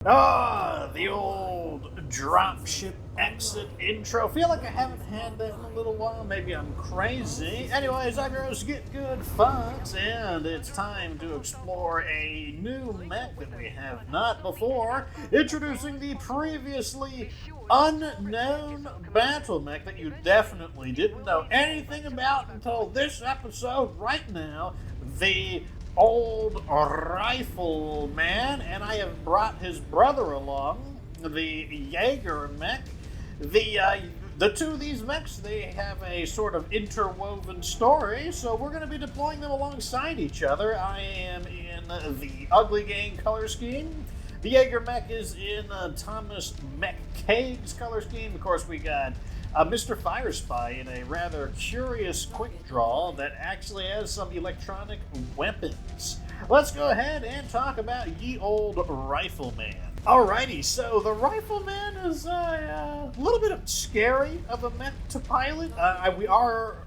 The old dropship exit intro. Feel like I haven't had that in a little while. Maybe I'm crazy. Anyways, I'm your host, Get Good Fox, and it's time to explore a new mech that we have not before. Introducing the previously unknown battle mech that you definitely didn't know anything about until this episode right now. The old Rifleman, and I have brought his brother along, the JagerMech. The two of these mechs, they have a sort of interwoven story, so we're going to be deploying them alongside each other. I am in the Ugly Gang color scheme. The JagerMech is in Thomas McCabe's color scheme. Of course, we got Mr. Fire Spy in a rather curious quick draw that actually has some electronic weapons. Let's go ahead and talk about ye old Rifleman. Alrighty, so the Rifleman is a little bit scary of a mech to pilot. We are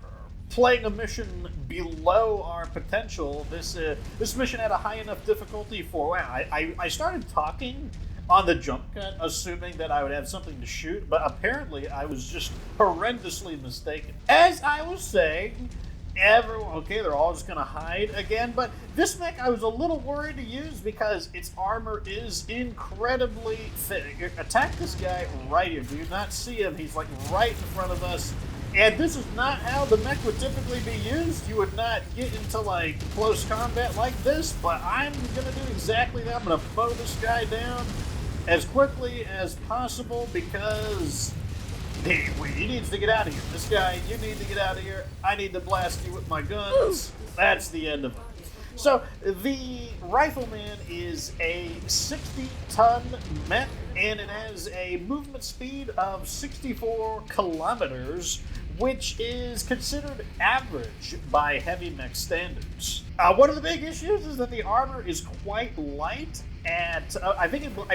playing a mission below our potential. This mission had a high enough difficulty for, I started talking on the jump cut, assuming that I would have something to shoot, but apparently I was just horrendously mistaken. As I was saying, they're all just gonna hide again, but this mech I was a little worried to use because its armor is incredibly thick. Attack this guy right here. Do you not see him? He's like right in front of us. And this is not how the mech would typically be used. You would not get into like close combat like this, but I'm gonna do exactly that. I'm gonna mow this guy down as quickly as possible because he needs to get out of here. This guy, you need to get out of here. I need to blast you with my guns. That's the end of it. So the Rifleman is a 60-ton mech, and it has a movement speed of 64 kilometers, which is considered average by heavy mech standards. One of the big issues is that the armor is quite light. I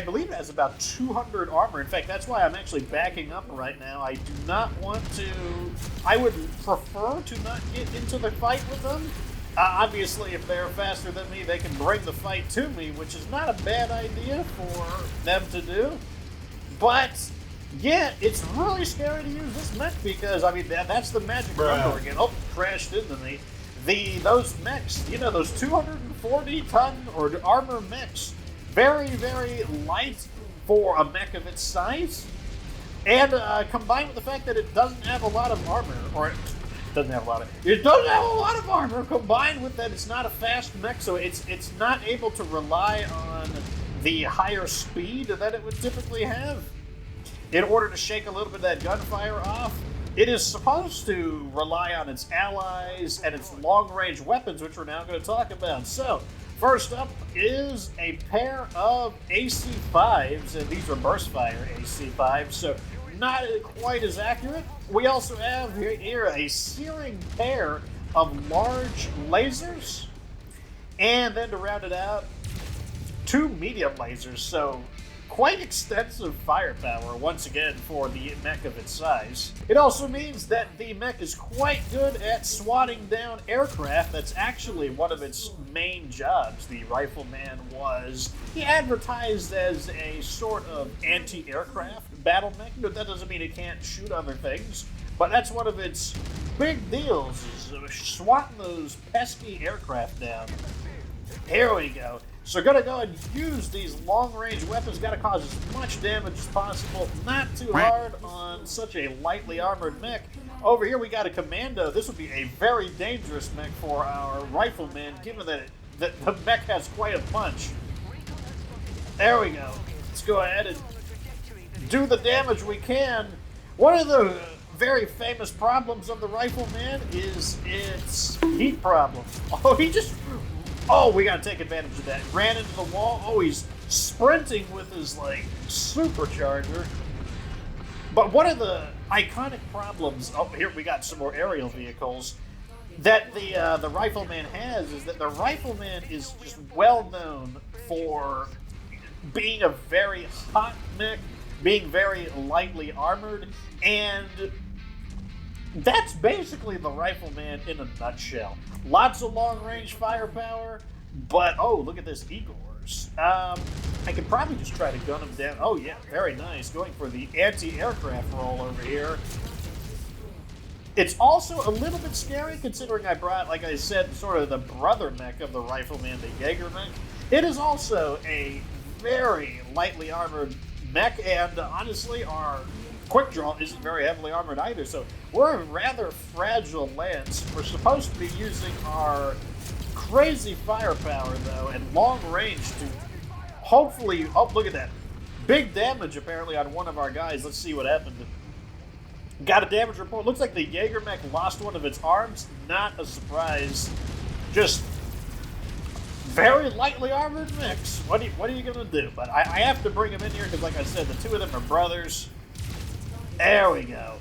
believe it has about 200 armor. In fact, that's why I'm actually backing up right now. I would prefer to not get into the fight with them. Obviously, if they're faster than me, they can bring the fight to me, which is not a bad idea for them to do. But yeah, it's really scary to use this mech because, that's the magic number again. Oh, crashed into me. Those mechs, those 240-ton or armor mechs, very, very light for a mech of its size. And combined with the fact that it doesn't have a lot of armor, it doesn't have a lot of armor, combined with that it's not a fast mech, so it's not able to rely on the higher speed that it would typically have. In order to shake a little bit of that gunfire off, it is supposed to rely on its allies and its long-range weapons, which we're now going to talk about. So, first up is a pair of AC-5s, and these are burst-fire AC-5s, so not quite as accurate. We also have here a searing pair of large lasers, and then to round it out, 2 medium lasers, so quite extensive firepower, once again, for the mech of its size. It also means that the mech is quite good at swatting down aircraft. That's actually one of its main jobs. The Rifleman he advertised as a sort of anti-aircraft battle mech, but that doesn't mean it can't shoot other things. But that's one of its big deals, is swatting those pesky aircraft down. Here we go. So gonna go and use these long-range weapons, gotta cause as much damage as possible, not too hard on such a lightly armored mech. Over here we got a commando. This would be a very dangerous mech for our Rifleman, given that the mech has quite a punch. There we go. Let's go ahead and do the damage we can. One of the very famous problems of the Rifleman is its heat problem. Oh, we gotta take advantage of that. Ran into the wall. Oh, he's sprinting with his, supercharger. But one of the iconic problems, here we got some more aerial vehicles, that the Rifleman has is that the Rifleman is just well known for being a very hot mech, being very lightly armored, and that's basically the Rifleman in a nutshell. Lots of long-range firepower, but, oh, look at this Igor. bombers. I could probably just try to gun them down. Oh yeah, very nice. Going for the anti-aircraft roll over here. It's also a little bit scary considering I brought, like I said, sort of the brother mech of the Rifleman, the JagerMech. It is also a very lightly armored mech, and honestly, our quick draw isn't very heavily armored either, so we're a rather fragile lance. We're supposed to be using our crazy firepower, though, and long range to hopefully... Oh, look at that. Big damage, apparently, on one of our guys. Let's see what happened. Got a damage report. Looks like the JagerMech lost one of its arms. Not a surprise. Just very lightly armored mechs. What are you going to do? But I have to bring him in here because, like I said, the two of them are brothers. There we go.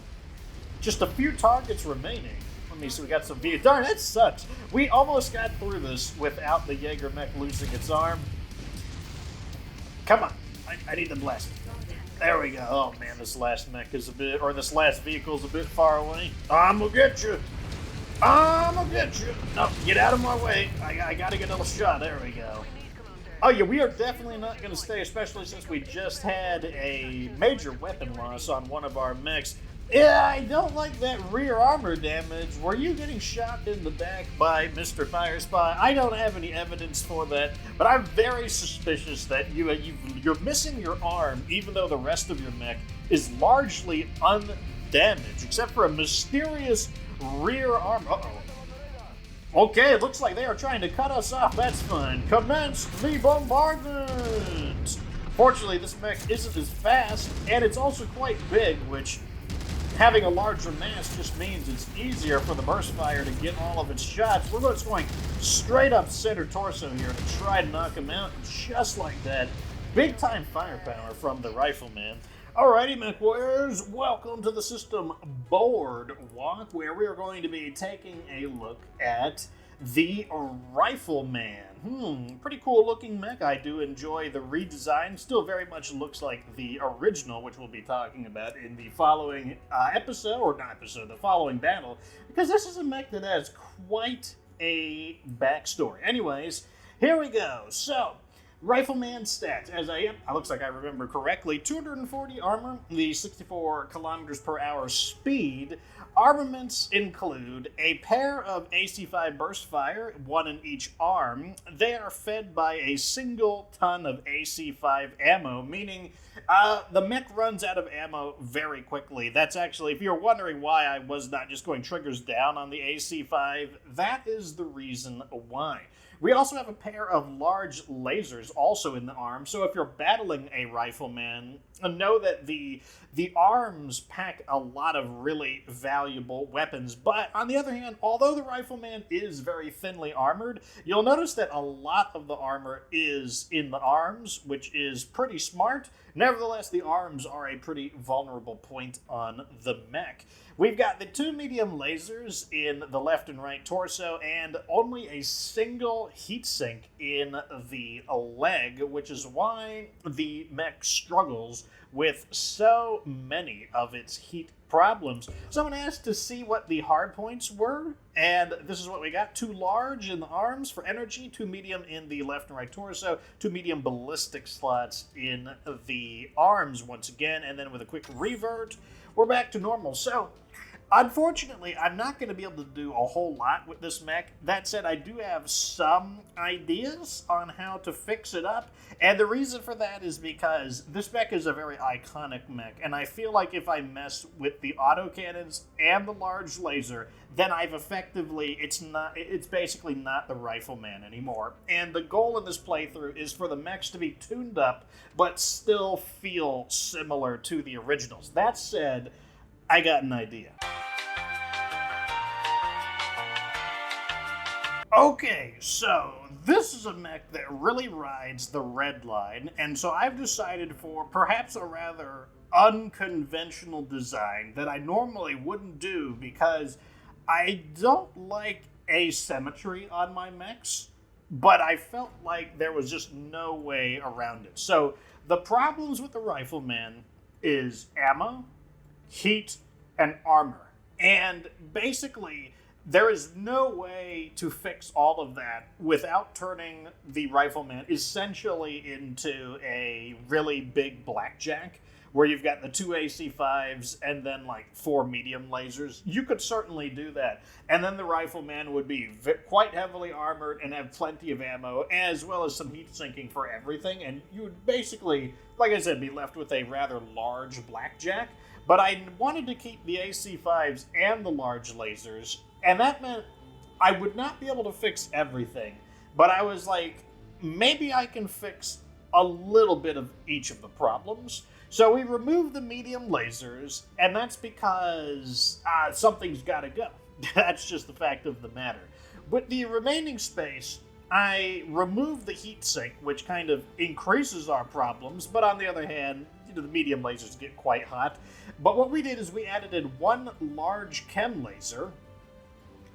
Just a few targets remaining. Let me see. We got some views. Darn, that sucks. We almost got through this without the JagerMech losing its arm. Come on. I need the blast. There we go. Oh man, this last mech is a bit, or this last vehicle's a bit far away. I'm gonna get you. I'm gonna get you. No, get out of my way. I gotta get another shot. There we go. Oh yeah, we are definitely not gonna stay, especially since we just had a major weapon loss on one of our mechs. Yeah, I don't like that rear armor damage. Were you getting shot in the back by Mr. Firespy? I don't have any evidence for that, but I'm very suspicious that you're missing your arm, even though the rest of your mech is largely undamaged, except for a mysterious rear arm. Uh-oh. Okay, it looks like they are trying to cut us off. That's fine. Commence the bombardment! Fortunately, this mech isn't as fast, and it's also quite big, which... having a larger mass just means it's easier for the burst fire to get all of its shots. We're just going straight up center torso here to try to knock him out just like that. Big time firepower from the Rifleman. Alrighty, MechWarriors, welcome to the system Boardwalk, where we are going to be taking a look at the Rifleman. Pretty cool looking mech. I do enjoy the redesign. Still very much looks like the original, which we'll be talking about in the following the following battle, because this is a mech that has quite a backstory. Anyways, here we go. So, Rifleman Stats, looks like I remember correctly, 240 armor, the 64 kilometers per hour speed. Armaments include a pair of AC-5 burst fire, one in each arm. They are fed by a single ton of AC-5 ammo, meaning the mech runs out of ammo very quickly. That's actually, if you're wondering why I was not just going triggers down on the AC-5, that is the reason why. We also have a pair of large lasers also in the arm, so if you're battling a Rifleman, know that the arms pack a lot of really valuable weapons. But on the other hand, although the Rifleman is very thinly armored, you'll notice that a lot of the armor is in the arms, which is pretty smart. Nevertheless, the arms are a pretty vulnerable point on the mech. We've got the two medium lasers in the left and right torso, and only a single heatsink in the leg, which is why the mech struggles with so many of its heat problems. Someone asked to see what the hard points were, and this is what we got. 2 large in the arms for energy, 2 medium in the left and right torso, 2 medium ballistic slots in the arms once again, and then with a quick revert, we're back to normal. So, unfortunately, I'm not going to be able to do a whole lot with this mech. That said, I do have some ideas on how to fix it up, and the reason for that is because this mech is a very iconic mech, and I feel like if I mess with the autocannons and the large laser, then I've effectively, it's basically not the Rifleman anymore. And the goal in this playthrough is for the mechs to be tuned up, but still feel similar to the originals. That said, I got an idea. Okay, so this is a mech that really rides the red line, and so I've decided for perhaps a rather unconventional design that I normally wouldn't do because I don't like asymmetry on my mechs, but I felt like there was just no way around it. So the problems with the Rifleman is ammo, heat, and armor. And basically, there is no way to fix all of that without turning the Rifleman essentially into a really big blackjack, where you've got the 2 AC-5s and then like 4 medium lasers. You could certainly do that. And then the Rifleman would be quite heavily armored and have plenty of ammo, as well as some heat sinking for everything. And you would basically, like I said, be left with a rather large blackjack. But I wanted to keep the AC-5s and the large lasers, and that meant I would not be able to fix everything. But I was like, maybe I can fix a little bit of each of the problems. So we removed the medium lasers, and that's because something's got to go. That's just the fact of the matter. With the remaining space, I removed the heat sink, which kind of increases our problems, but on the other hand, the medium lasers get quite hot. But what we did is we added in one large chem laser,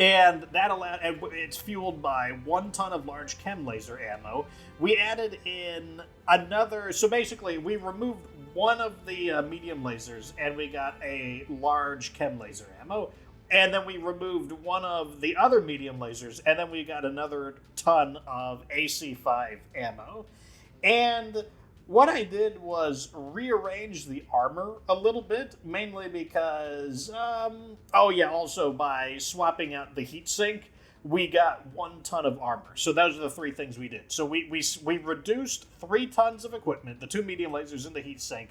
and that allowed, and it's fueled by 1 ton of large chem laser ammo. We added in another, so basically we removed one of the medium lasers, and we got a large chem laser ammo. And then we removed one of the other medium lasers, and then we got another ton of AC-5 ammo. And what I did was rearrange the armor a little bit, mainly because, also by swapping out the heatsink, we got 1 ton of armor. So those are the 3 things we did. So we reduced 3 tons of equipment, the 2 medium lasers and the heatsink,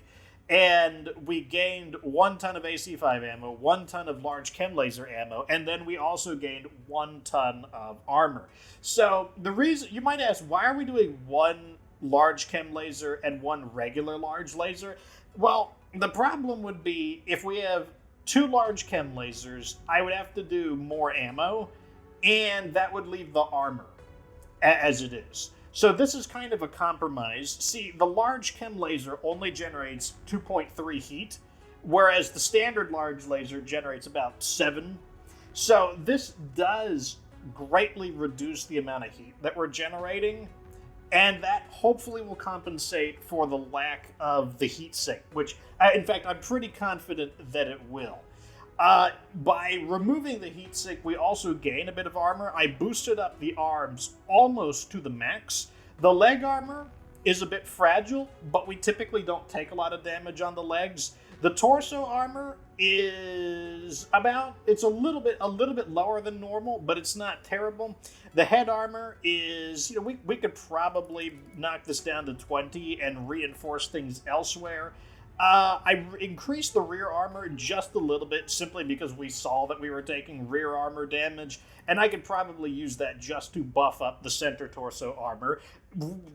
and we gained 1 ton of AC-5 ammo, 1 ton of large chem laser ammo, and then we also gained 1 ton of armor. So the reason, you might ask, why are we doing 1 large chem laser and 1 regular large laser? Well, the problem would be if we have 2 large chem lasers, I would have to do more ammo, and that would leave the armor as it is. So this is kind of a compromise. See, the large chem laser only generates 2.3 heat, whereas the standard large laser generates about 7. So this does greatly reduce the amount of heat that we're generating, and that hopefully will compensate for the lack of the heat sink, which, in fact, I'm pretty confident that it will. By removing the heatsink, we also gain a bit of armor. I boosted up the arms almost to the max. The leg armor is a bit fragile, but we typically don't take a lot of damage on the legs. The torso armor is it's a little bit lower than normal, but it's not terrible. The head armor is, we could probably knock this down to 20 and reinforce things elsewhere. I increased the rear armor just a little bit, simply because we saw that we were taking rear armor damage, and I could probably use that just to buff up the center torso armor.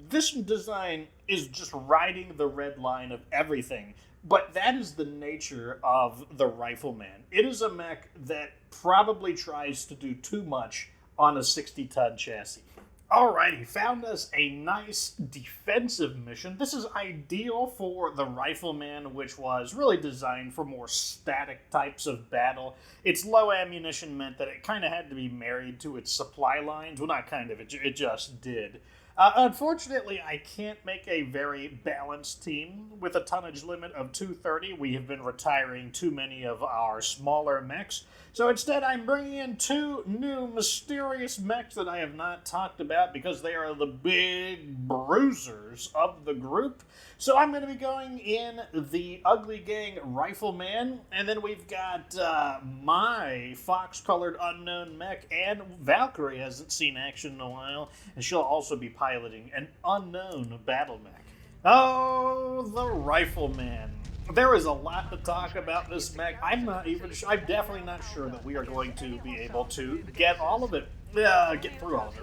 This design is just riding the red line of everything, but that is the nature of the Rifleman. It is a mech that probably tries to do too much on a 60-ton chassis. Alrighty, found us a nice defensive mission. This is ideal for the Rifleman, which was really designed for more static types of battle. Its low ammunition meant that it kind of had to be married to its supply lines. Well, not kind of, it just did. Unfortunately, I can't make a very balanced team with a tonnage limit of 230. We have been retiring too many of our smaller mechs. So instead, I'm bringing in 2 new mysterious mechs that I have not talked about because they are the big bruisers of the group. So I'm going to be going in the Ugly Gang Rifleman, and then we've got my fox-colored unknown mech, and Valkyrie hasn't seen action in a while, and she'll also be piloting an unknown battle mech. Oh, the Rifleman. There is a lot to talk about this mech. I'm definitely not sure that we are going to be able to get through all of it,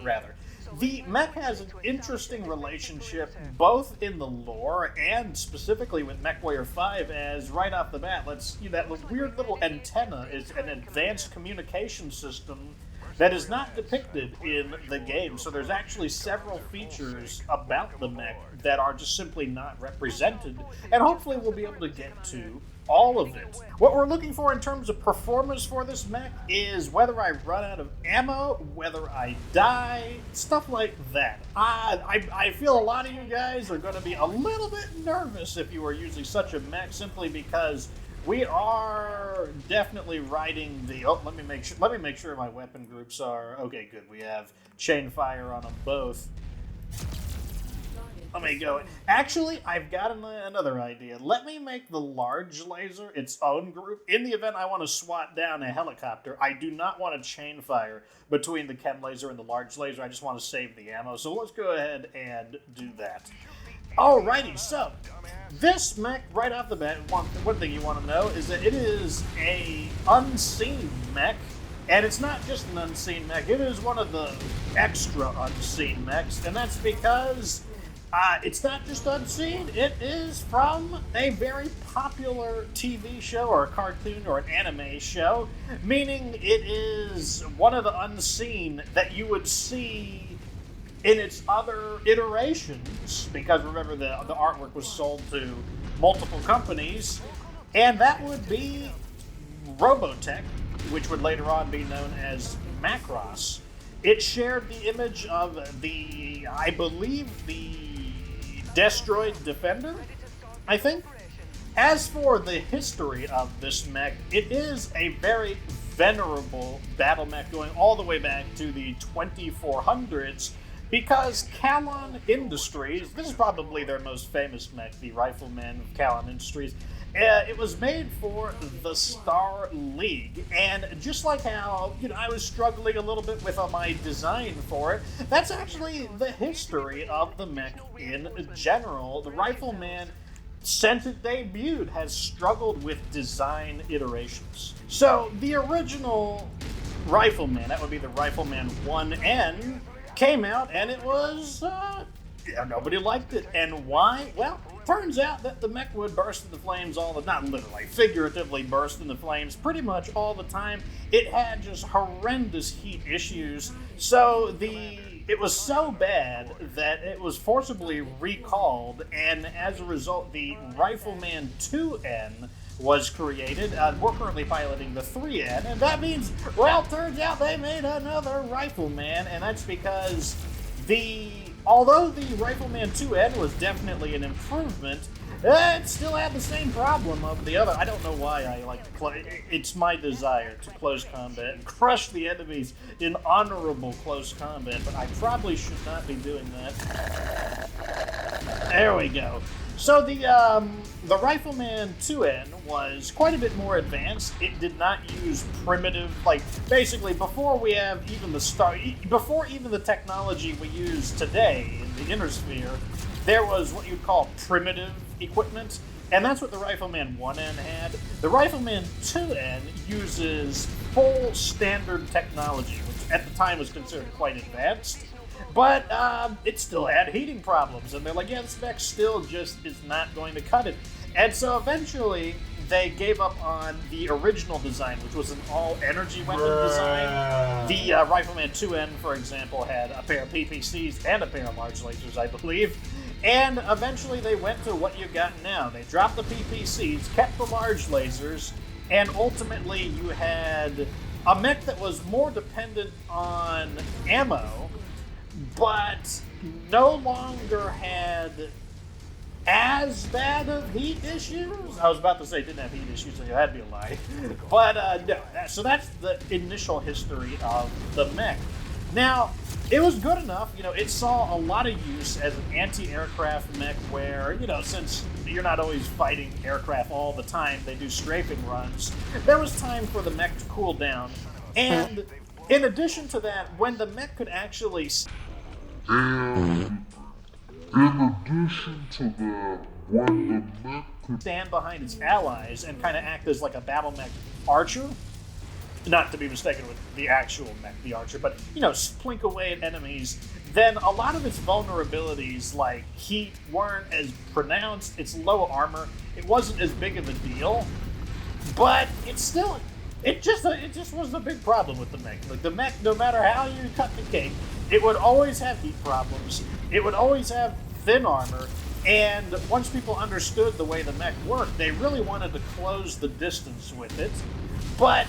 rather. The mech has an interesting relationship both in the lore and specifically with MechWarrior 5, as right off the bat, that weird little antenna is an advanced communication system that is not depicted in the game. So there's actually several features about the mech that are just simply not represented, and hopefully we'll be able to get to all of it. What we're looking for in terms of performance for this mech is whether I run out of ammo, whether I die, stuff like that. I feel a lot of you guys are going to be a little bit nervous if you are using such a mech, simply because We are definitely riding the. Oh, let me make sure. Let me make sure my weapon groups are okay. Good. We have chain fire on them both. Let me go. Actually, I've got another idea. Let me make the large laser its own group. In the event I want to swat down a helicopter, I do not want to chain fire between the chem laser and the large laser. I just want to save the ammo. So let's go ahead and do that. Alrighty, so this mech, right off the bat, one thing you want to know is that it is a unseen mech. And it's not just an unseen mech, it is one of the extra unseen mechs, and that's because it's not just unseen, it is from a very popular TV show or a cartoon or an anime show, meaning it is one of the unseen that you would see in its other iterations, because remember the artwork was sold to multiple companies, and that would be Robotech, which would later on be known as Macross. It shared the image of I believe, the Destroyed Defender, I think. As for the history of this mech, it is a very venerable battle mech going all the way back to the 2400s, because Calon Industries, this is probably their most famous mech, the Rifleman of Calon Industries, it was made for the Star League, and just like how I was struggling a little bit with my design for it, that's actually the history of the mech in general. The Rifleman, since it debuted, has struggled with design iterations. So the original Rifleman, that would be the Rifleman 1N, came out, and it was nobody liked it. And why? Well, turns out that the mech would burst into flames not literally, figuratively burst into flames pretty much all the time. It had just horrendous heat issues, so it was so bad that it was forcibly recalled, and as a result, the Rifleman 2N was created. We're currently piloting the 3N, and that means, well, turns out they made another Rifleman, and that's because although the Rifleman 2N was definitely an improvement, it still had the same problem of the other. I don't know why I like to it's my desire to close combat and crush the enemies in honorable close combat, but I probably should not be doing that. There we go. So the Rifleman 2N was quite a bit more advanced. It did not use primitive, basically before even the technology we use today in the Inner Sphere, there was what you'd call primitive equipment, and that's what the Rifleman 1N had. The Rifleman 2N uses full standard technology, which at the time was considered quite advanced. But it still had heating problems, and they're like, yeah, this mech still just is not going to cut it. And so eventually, they gave up on the original design, which was an all-energy weapon design. The Rifleman 2N, for example, had a pair of PPCs and a pair of large lasers, I believe. And eventually, they went to what you've got now. They dropped the PPCs, kept the large lasers, and ultimately, you had a mech that was more dependent on ammo, but no longer had as bad of heat issues. I was about to say it didn't have heat issues, so it had to be a lie. But no, so that's the initial history of the mech. Now, it was good enough, it saw a lot of use as an anti-aircraft mech where, since you're not always fighting aircraft all the time, they do strafing runs, there was time for the mech to cool down. And in addition to that, when the mech could actually stand behind its allies and kind of act as like a battle mech archer, not to be mistaken with the actual mech, the archer, but, splink away at enemies, then a lot of its vulnerabilities, like heat, weren't as pronounced. Its low armor, it wasn't as big of a deal, but it just was a big problem with the mech. Like, the mech, no matter how you cut the cake, it would always have heat problems, it would always have thin armor, and once people understood the way the mech worked, they really wanted to close the distance with it, but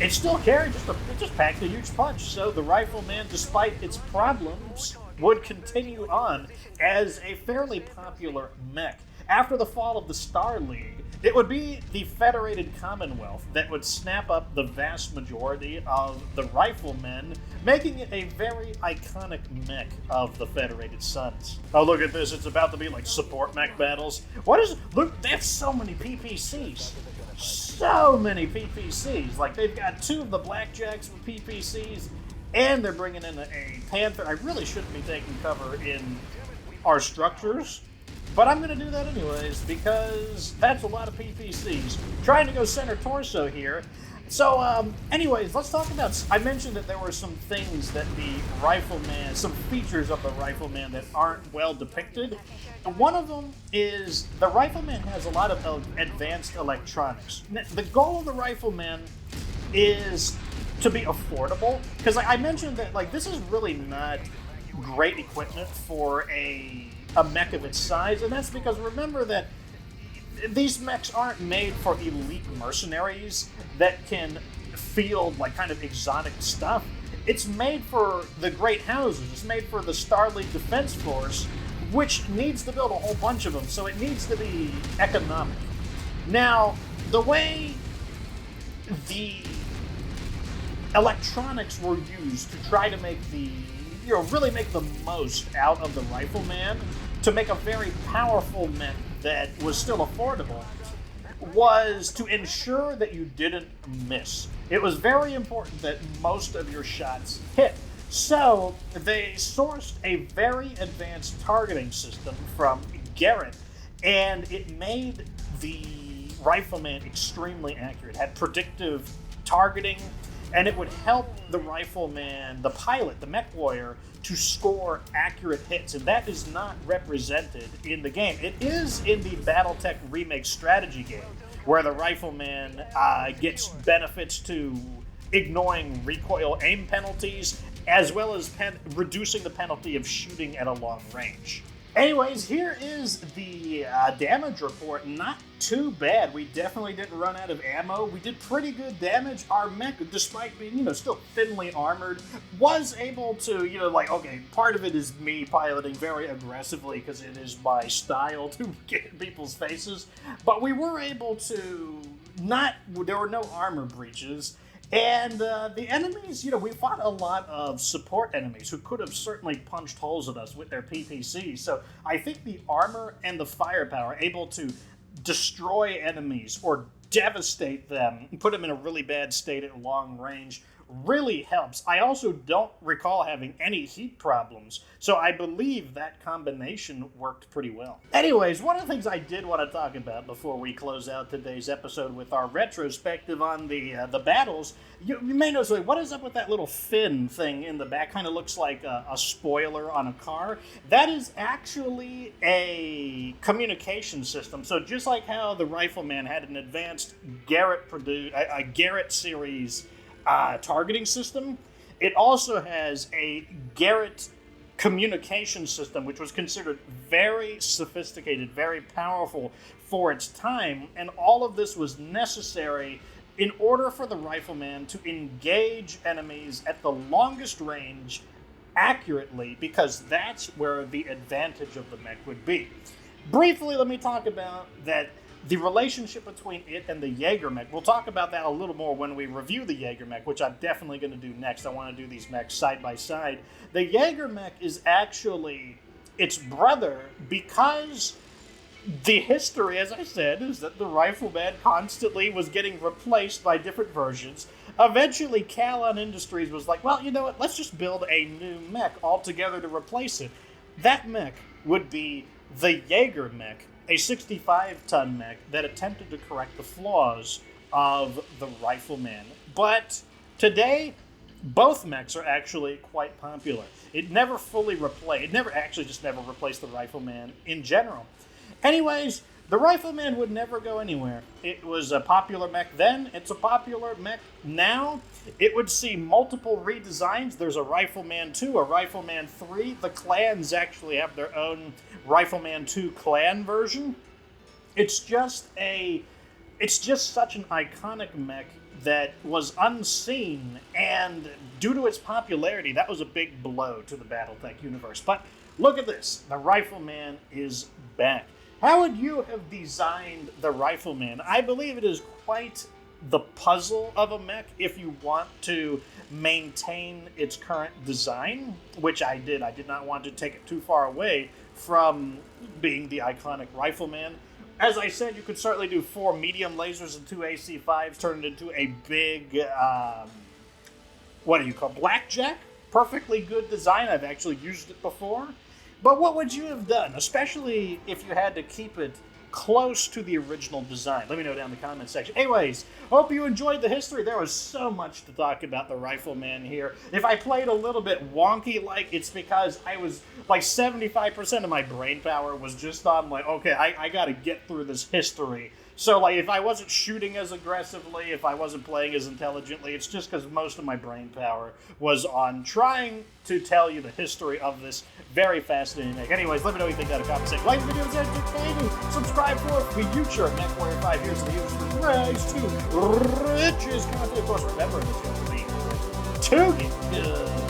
it still carried, it just packed a huge punch. So the Rifleman, despite its problems, would continue on as a fairly popular mech. After the fall of the Star League, It would be the Federated Commonwealth that would snap up the vast majority of the Riflemen, making it a very iconic mech of the Federated Suns. Oh, look at this. It's about to be like support mech battles. Look, they have so many PPCs. So many PPCs. Like, they've got 2 of the Blackjacks with PPCs, and they're bringing in a Panther. I really shouldn't be taking cover in our structures, but I'm going to do that anyways, because that's a lot of PPCs. Trying to go center torso here. So, anyways, let's talk about... I mentioned that there were some things that the Rifleman... some features of the Rifleman that aren't well depicted. One of them is the Rifleman has a lot of advanced electronics. The goal of the Rifleman is to be affordable, because I mentioned that, like, this is really not great equipment for a mech of its size, and that's because remember that these mechs aren't made for elite mercenaries that can field like kind of exotic stuff. It's made for the great houses. It's made for the Starleague Defense Force, which needs to build a whole bunch of them, so it needs to be economic. Now, the way the electronics were used to try to make really make the most out of the Rifleman, to make a very powerful mech that was still affordable, was to ensure that you didn't miss. It was very important that most of your shots hit. So they sourced a very advanced targeting system from Garrett, and it made the Rifleman extremely accurate. It had predictive targeting, and it would help the Rifleman, the pilot, the MechWarrior, to score accurate hits, and that is not represented in the game. It is in the BattleTech Remake strategy game, where the Rifleman gets benefits to ignoring recoil aim penalties, as well as reducing the penalty of shooting at a long range. Anyways, here is the damage report. Not too bad. We definitely didn't run out of ammo. We did pretty good damage. Our mech, despite being, still thinly armored, was able to, okay, part of it is me piloting very aggressively because it is my style to get in people's faces. But we were able to there were no armor breaches. And the enemies, we fought a lot of support enemies who could have certainly punched holes in us with their PPCs. So I think the armor and the firepower able to destroy enemies or devastate them, put them in a really bad state at long range, really helps. I also don't recall having any heat problems, so I believe that combination worked pretty well. Anyways, one of the things I did want to talk about before we close out today's episode with our retrospective on the battles, you may notice, what is up with that little fin thing in the back? Kind of looks like a spoiler on a car. That is actually a communication system. So just like how the Rifleman had an advanced Garrett series targeting system, it also has a Garrett communication system, which was considered very sophisticated, very powerful for its time, and all of this was necessary in order for the Rifleman to engage enemies at the longest range accurately, because that's where the advantage of the mech would be. Briefly, let me talk about that. The relationship between it and the JagerMech, we'll talk about that a little more when we review the JagerMech, which I'm definitely going to do next. I want to do these mechs side by side. The JagerMech is actually its brother, because the history, as I said, is that the Rifleman constantly was getting replaced by different versions. Eventually, Calon Industries was like, well, you know what, let's just build a new mech altogether to replace it. That mech would be the JagerMech, a 65-ton mech that attempted to correct the flaws of the Rifleman. But today, both mechs are actually quite popular. It never replaced the Rifleman in general. Anyways, the Rifleman would never go anywhere. It was a popular mech then, it's a popular mech now. It would see multiple redesigns. There's a Rifleman 2, a Rifleman 3. The clans actually have their own Rifleman 2 clan version. It's just such an iconic mech that was unseen, and due to its popularity, that was a big blow to the BattleTech universe. But look at this. The Rifleman is back. How would you have designed the Rifleman? I believe it is quite the puzzle of a mech if you want to maintain its current design, which I did. I did not want to take it too far away from being the iconic Rifleman. As I said, you could certainly do 4 medium lasers and 2 AC5s, turn it into a big, what do you call blackjack? Perfectly good design. I've actually used it before. But what would you have done, especially if you had to keep it close to the original design? Let me know down in the comment section. Anyways, hope you enjoyed the history. There was so much to talk about the Rifleman here. If I played a little bit wonky, it's because I was, 75% of my brain power was just on, okay, I gotta get through this history. So, if I wasn't shooting as aggressively, if I wasn't playing as intelligently, it's just because most of my brain power was on trying to tell you the history of this very fascinating mech. Anyways, let me know what you think down in the comment section. Like the video, subscribe for future MechWarrior 5 Years of the User Rise to Riches content. Of course, remember, it's going to be too good.